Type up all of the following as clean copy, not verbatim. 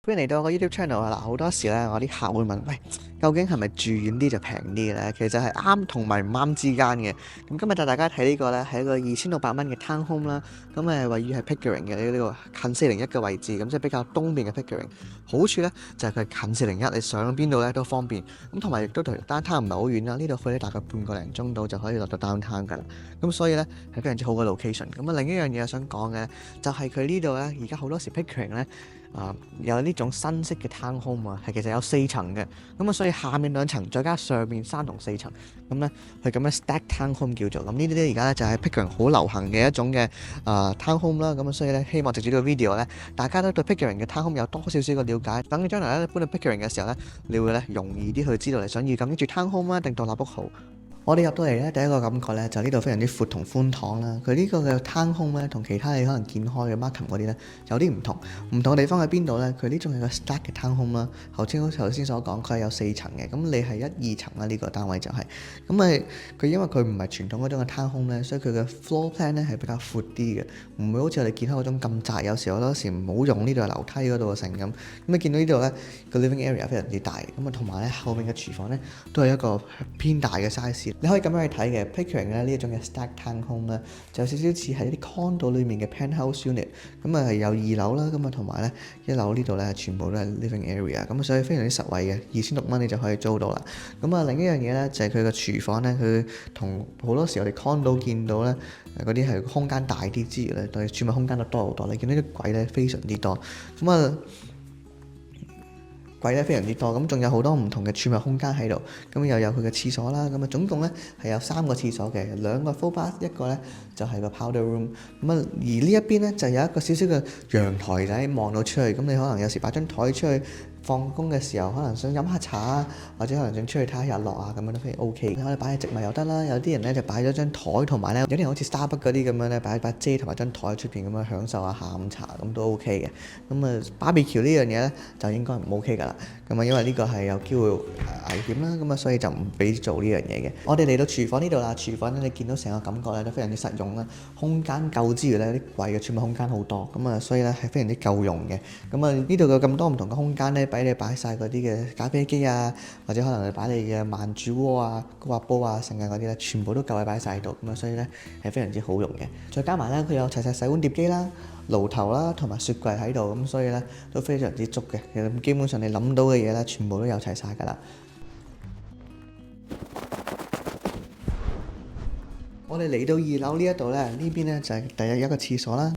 歡迎嚟到我個 YouTube channel 啊！嗱，好多時咧，我啲客會問：喂，究竟係咪住遠啲就平啲嘅咧？其實係啱同埋唔啱之間嘅。咁今日帶大家睇呢個咧，係一個2600蚊嘅 town home 啦。咁位於係 Pickering 嘅呢個近401嘅位置，咁即係比較東邊嘅 Pickering。好處咧就係佢近401，你上邊度咧都方便。咁同埋亦都同 downtown 唔係好遠啦，呢度去咧大概半個零鐘到就可以落到 downtown 㗎啦。咁所以咧係非常之好嘅 location。咁另一樣嘢我想講嘅就係佢呢度咧，而家好多時 Pickering 咧。有呢種新式嘅 town home 啊，係其實有4層嘅，咁所以下面2層再加上面3同4層，咁咧佢咁樣 stack town home 叫做，咁呢啲咧而家咧就係 Pickering 好流行嘅一種嘅town home 啦，咁所以咧希望藉住呢個 video 咧，大家都對 Pickering 嘅 town home 有多少少嘅了解，等你將來咧搬到 Pickering 嘅時候咧，你會咧容易啲去知道你想要咁住 town home 啊定獨立屋好。我哋入到嚟咧，第一個感覺咧就呢度非常之闊同寬敞啦。佢呢個嘅 town home 咧，同其他你可能見開嘅 Markham 嗰啲咧有啲唔同。唔同嘅地方喺邊度咧？佢呢種係個 stack 嘅 town home 啦。頭先所講，佢係有4層嘅。咁你係1、2層啦，呢個單位就係。咁佢因為佢唔係傳統嗰種嘅 town home 咧，所以佢嘅 floor plan 咧係比較闊啲嘅，唔會好似我哋見開嗰種咁窄。有時好多時唔好用呢度樓梯嗰度嘅成咁。咁你見到呢度咧個 living area 非常之大。咁同埋咧後面嘅廚房咧都係一個偏大嘅 size。你可以咁樣去睇嘅 Pickering 咧呢一種嘅 stack town home 咧，就有少少似係一啲 condo 裏面嘅 penthouse unit，咁係有2樓啦，咁同埋咧1樓呢度咧全部都係 living area，咁所以非常之實惠嘅，2600蚊你就可以租到啦。另一樣嘢咧就係佢個廚房咧，佢同好多時我哋 condo 見到咧嗰啲係空間大啲之餘咧，對儲物空間都多好多。你見到啲櫃咧非常之多，櫃咧非常之多，咁仲有好多唔同嘅儲物空間喺度，咁又有佢嘅廁所啦，總共咧係有3個廁所嘅，2個 full bath，一個咧就係個 powder room，而呢一邊咧就有一個少少嘅陽台仔望到出去，咁你可能有時擺張台出去。放工嘅時候，可能想飲下茶啊，或者可能想出去睇下日落啊，咁樣都非常 OK。你可以擺喺植物又得啦，有啲人咧就擺咗張台，同埋咧有啲人好似 Starbucks 嗰啲咁樣咧，擺把遮同埋張台喺出邊咁樣享受下下午茶，咁都 OK 嘅。barbecue 呢樣嘢咧就應該唔 OK 㗎啦。因為呢個係有機會危險啦，所以就唔俾做呢樣嘢嘅。我哋嚟到廚房呢度啦，廚房咧你見到成個感覺咧都非常之實用啦，空間夠之餘咧啲櫃嘅儲物空間好多，所以咧係非常之夠用嘅。呢度有咁多唔同嘅空間咧，俾你擺晒嗰啲嘅咖啡機啊，或者可能你擺你嘅慢煮鍋啊、高壓煲啊、剩啊嗰啲咧，全部都夠你擺晒喺度，所以咧係非常之好用嘅。再加埋咧，佢有齊晒洗碗碟機啦、爐頭啦，同埋雪櫃喺度，所以咧都非常之足嘅。其實基本上你諗到嘅嘢咧，全部都有齊晒㗎啦。我哋嚟到2樓呢一度咧，呢邊咧就係第一個廁所啦。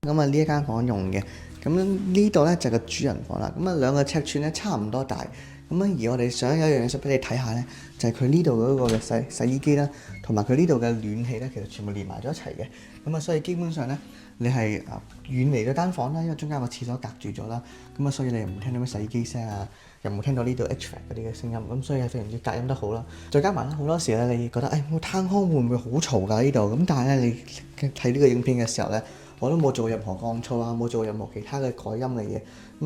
呢一間房用嘅，呢度咧就係個主人房啦。兩個尺寸咧差唔多大。而我哋想有一樣嘢想俾你睇下咧，就係佢呢度嗰個嘅洗衣機啦，同埋佢呢度嘅暖氣咧，其實全部連埋咗一齊嘅。所以基本上咧，你係遠離咗間房啦，因為中間有個廁所隔住咗啦。所以你又唔聽到咩洗衣機聲啊，又冇聽到呢度 HVAC 嗰啲嘅聲音，所以係非常之隔音得好啦。再加埋咧，好多時咧你覺得我攤空會唔會好嘈㗎呢度？但係咧你睇呢個影片嘅時候咧，我都冇做任何降噪啊，冇做任何其他嘅改音嘅嘢，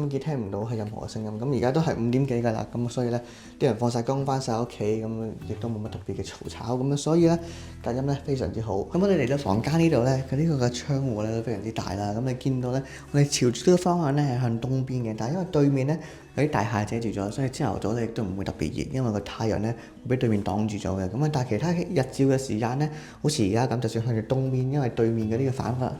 亦聽唔到係任何嘅聲音。而家都係5點幾㗎啦，所以咧啲人放晒工翻晒屋企，亦都冇乜特別嘅嘈吵，所以咧隔音咧非常之好。我哋嚟到房間呢度咧，佢呢個嘅窗戶咧都非常之大啦。你見到咧，我哋朝住呢個方向咧係向東邊嘅，但係因為對面咧有啲大廈遮住咗，所以朝頭早咧亦都唔會特別熱，因為個太陽咧會俾對面擋住咗嘅。但係其他日照嘅時間咧，好似而家咁，就算向住東邊，因為對面嘅呢個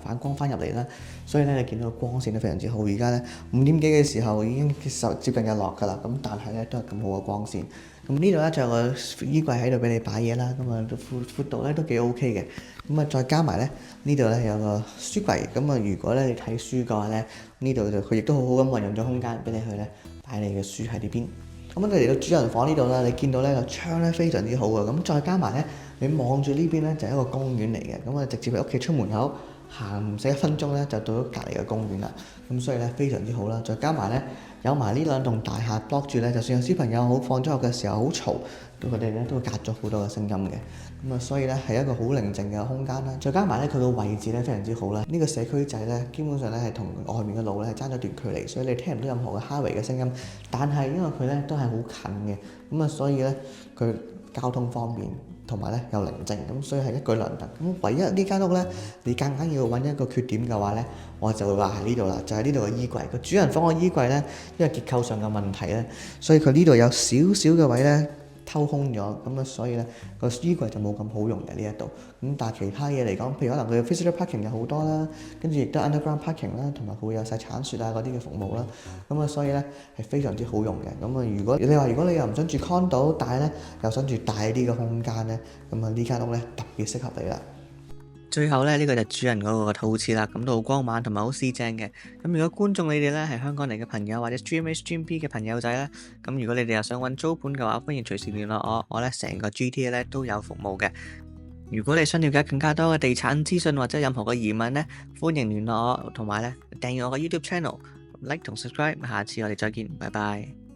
反光翻入嚟啦，所以咧你見到光線都非常之好。而家咧5點幾嘅時候已經接近日落㗎啦，但係咧都係咁好嘅光線。呢度咧就有個衣櫃喺度俾你擺嘢啦，闊度咧都幾 OK 嘅。再加埋咧呢度咧有個書櫃，如果咧你睇書嘅話咧，呢度就佢亦都好好咁運用咗空間俾你去咧擺你嘅書喺呢邊。你嚟到主人房呢度啦，你見到咧個窗咧非常之好嘅。再加埋咧，你望住呢邊咧就係一個公園嚟嘅。直接喺屋企出門口行唔使1分鐘咧就到咗隔離嘅公園啦。所以咧非常之好啦。再加埋咧有埋呢2棟大廈 block 住咧，就算有小朋友好放咗學嘅時候好嘈，佢哋咧都會隔咗好多嘅聲音嘅。所以咧係一個好寧靜嘅空間啦。再加埋咧佢個位置咧非常之好啦。呢個社區仔咧基本上咧係同外面嘅路咧係爭咗段距離，所以你聽唔到任何嘅哈維嘅聲音。但係因為佢咧都係好近嘅，所以咧佢交通方便，同埋咧又寧靜，咁所以係一舉兩得。咁唯一呢間屋咧，你夾硬要揾一個缺點嘅話咧，我就會話喺呢度啦，就係呢度嘅衣櫃。個主人房嘅衣櫃咧，因為結構上嘅問題咧，所以佢呢度有少少嘅位咧偷空咗，咁啊所以咧個衣櫃就冇咁好用嘅呢一度。咁但係其他嘢嚟講，譬如可能佢嘅 visitor parking 有好多啦，跟住亦都 underground parking 啦，同埋佢會有晒鏟雪啊嗰啲嘅服務啦。咁啊所以咧係非常之好用嘅。咁啊如果你又唔想住 condo，但係咧又想住大啲嘅空間咧，咁啊呢間屋咧特別適合你啦。最後咧，呢個就主人嗰個套廁啦，咁都好光猛同埋好四正嘅。咁如果觀眾你哋咧係香港嚟嘅朋友或者 Stream A Stream B 嘅朋友仔咧，咁如果你哋又想揾租盤嘅話，歡迎隨時聯絡我，我咧成個 GTA 咧都有服務嘅。如果你想了解更加多嘅地產資訊或者任何嘅疑問咧，歡迎聯絡我，同埋咧訂閱我嘅 YouTube channel，like 同 subscribe。下次我哋再見，拜拜。